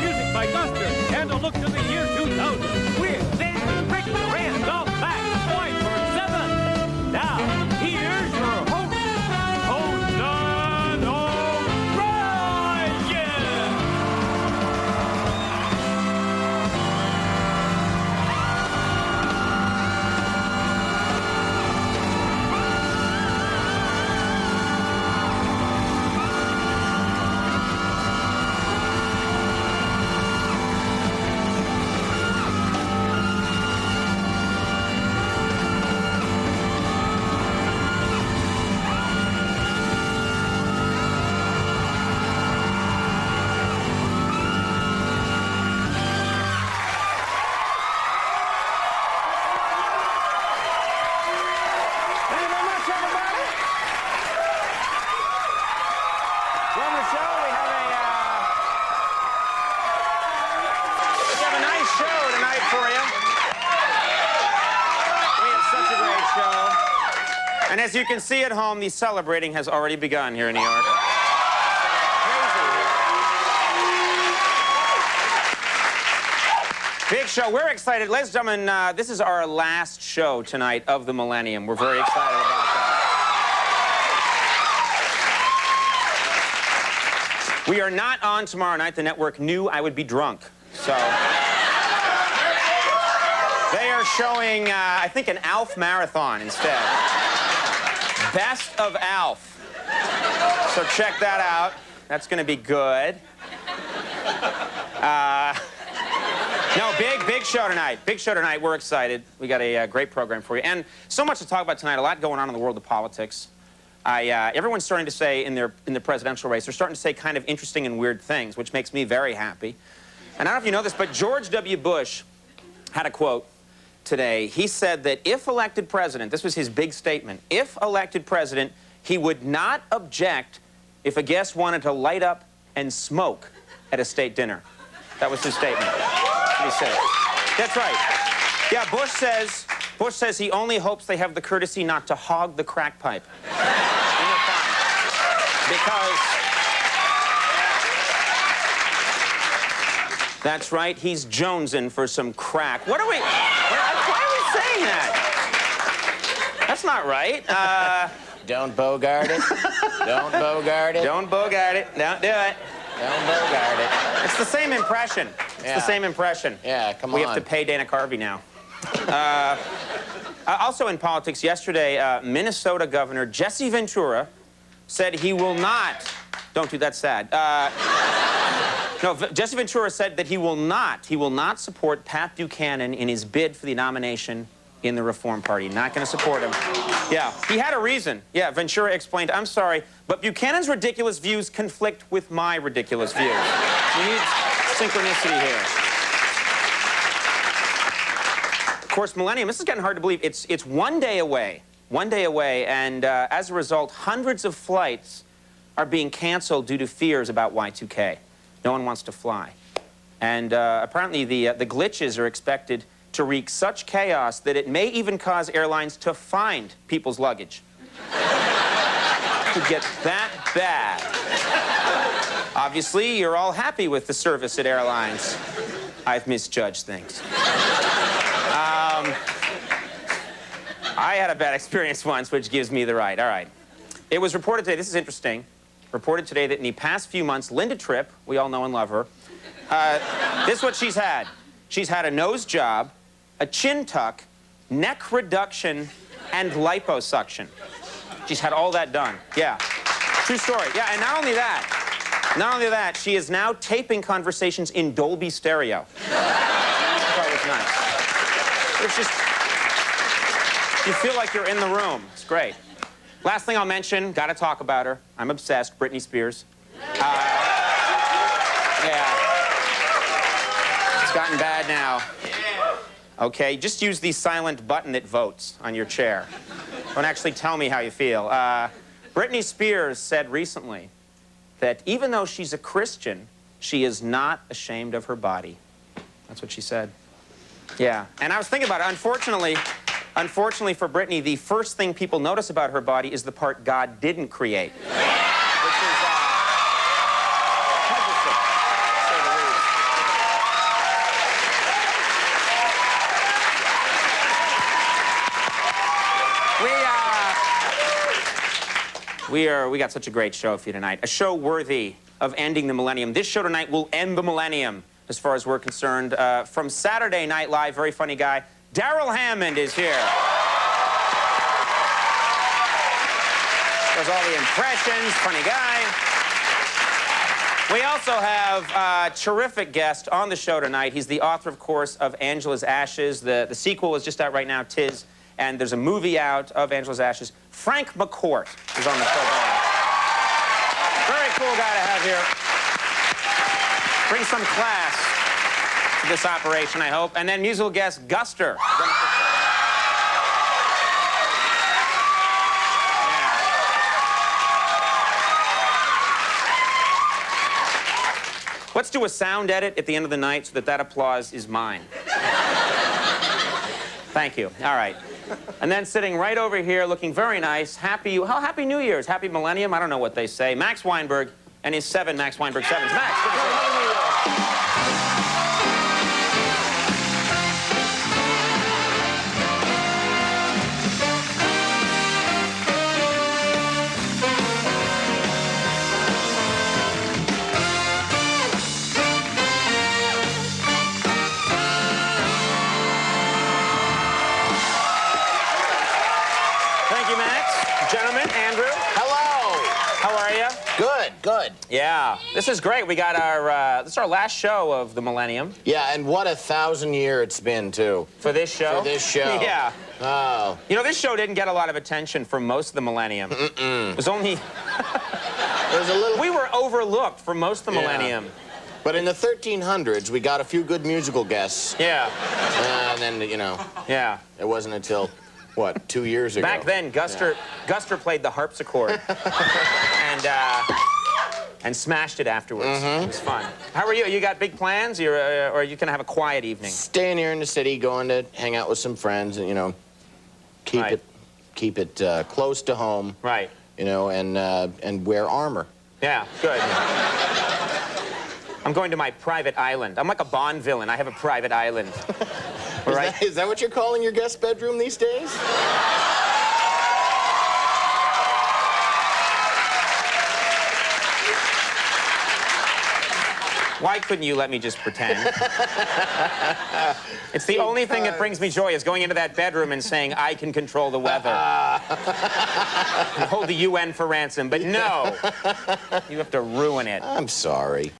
Music by Guster, and a look to the year 2000 with Sandy, Rick, Randolph, Max, Boy for 7. Now, here's your host, Conan O'Brien. And as you can see at home, the celebrating has already begun here in New York. Big show. We're excited. Ladies and gentlemen, this is our last show tonight of the millennium. We're very excited about that. We are not on tomorrow night. The network knew I would be drunk. So they are showing, I think, an Alf marathon instead. Best of Alf. So check that out. That's going to be good. No, big show tonight. Big show tonight. We're excited. We got a great program for you. And so much to talk about tonight. A lot going on in the world of politics. Everyone's starting to say in the presidential race, they're starting to say kind of interesting and weird things, which makes me very happy. And I don't know if you know this, but George W. Bush had a quote today. He said that if elected president, this was his big statement, if elected president, he would not object if a guest wanted to light up and smoke at a state dinner. That was his statement. He said. That's right. Yeah, Bush says he only hopes they have the courtesy not to hog the crack pipe. Because that's right, he's jonesing for some crack. Why are we saying that? That's not right. Don't bogart it. Don't bogart it. Don't bogart it. Don't do it. Don't bogart it. It's the same impression. It's the same impression. Yeah, come on. We have to pay Dana Carvey now. Also in politics, yesterday, Minnesota Governor Jesse Ventura said he will not... Don't do that sad. No, Jesse Ventura said that he will not support Pat Buchanan in his bid for the nomination in the Reform Party. Not going to support him. Yeah, he had a reason. Yeah, Ventura explained, I'm sorry, but Buchanan's ridiculous views conflict with my ridiculous views. We need synchronicity here. Of course, millennium, this is getting hard to believe. It's one day away, and as a result, hundreds of flights are being canceled due to fears about Y2K. No one wants to fly. And apparently the glitches are expected to wreak such chaos that it may even cause airlines to find people's luggage. To get that bad. Obviously, you're all happy with the service at airlines. I've misjudged things. I had a bad experience once, which gives me the right. All right. It was reported today, this is interesting, reported today that in the past few months, Linda Tripp, we all know and love her, this is what she's had. She's had a nose job, a chin tuck, neck reduction, and liposuction. She's had all that done. Yeah. True story. Yeah, and not only that, she is now taping conversations in Dolby stereo. That was nice. It's just, you feel like you're in the room. It's great. Last thing I'll mention, gotta talk about her. I'm obsessed, Britney Spears. Yeah. It's gotten bad now. Okay, just use the silent button that votes on your chair. Don't actually tell me how you feel. Britney Spears said recently that even though she's a Christian, she is not ashamed of her body. That's what she said. Yeah, and I was thinking about it. Unfortunately for Britney, the first thing people notice about her body is the part God didn't create. Which is, We got such a great show for you tonight. A show worthy of ending the millennium. This show tonight will end the millennium, as far as we're concerned. From Saturday Night Live, very funny guy, Darrell Hammond is here. Does all the impressions, funny guy. We also have a terrific guest on the show tonight. He's the author, of course, of Angela's Ashes. The sequel is just out right now, Tis. And there's a movie out of Angela's Ashes. Frank McCourt is on the program. Very cool guy to have here. Bring some class to this operation, I hope. And then musical guest Guster. Let's do a sound edit at the end of the night so that applause is mine. Thank you. All right. And then sitting right over here, looking very nice, happy New Year's, happy millennium, I don't know what they say, Max Weinberg and his 7 Max Weinberg 7s. Max, good to see you. Gentlemen, Andrew. Hello. How are you? Good, good. Yeah, this is great. We got our, this is our last show of the millennium. Yeah, and what a 1,000-year it's been, too. For this show? For this show. Yeah. Oh. You know, this show didn't get a lot of attention for most of the millennium. It was only... There's a little... We were overlooked for most of the millennium. But in the 1300s, we got a few good musical guests. Yeah. And then, you know... Yeah. It wasn't until... What, 2 years ago? Back then, Guster played the harpsichord and smashed it afterwards. It was fun. How are you? You got big plans, or are you gonna have a quiet evening? Staying here in the city, going to hang out with some friends, and you know, keep it close to home. Right. You know, and wear armor. Yeah, good. I'm going to my private island. I'm like a Bond villain. I have a private island. Right? Is that what you're calling your guest bedroom these days? Why couldn't you let me just pretend? It's the only thing that brings me joy is going into that bedroom and saying, I can control the weather. And hold the UN for ransom. But no, you have to ruin it. I'm sorry.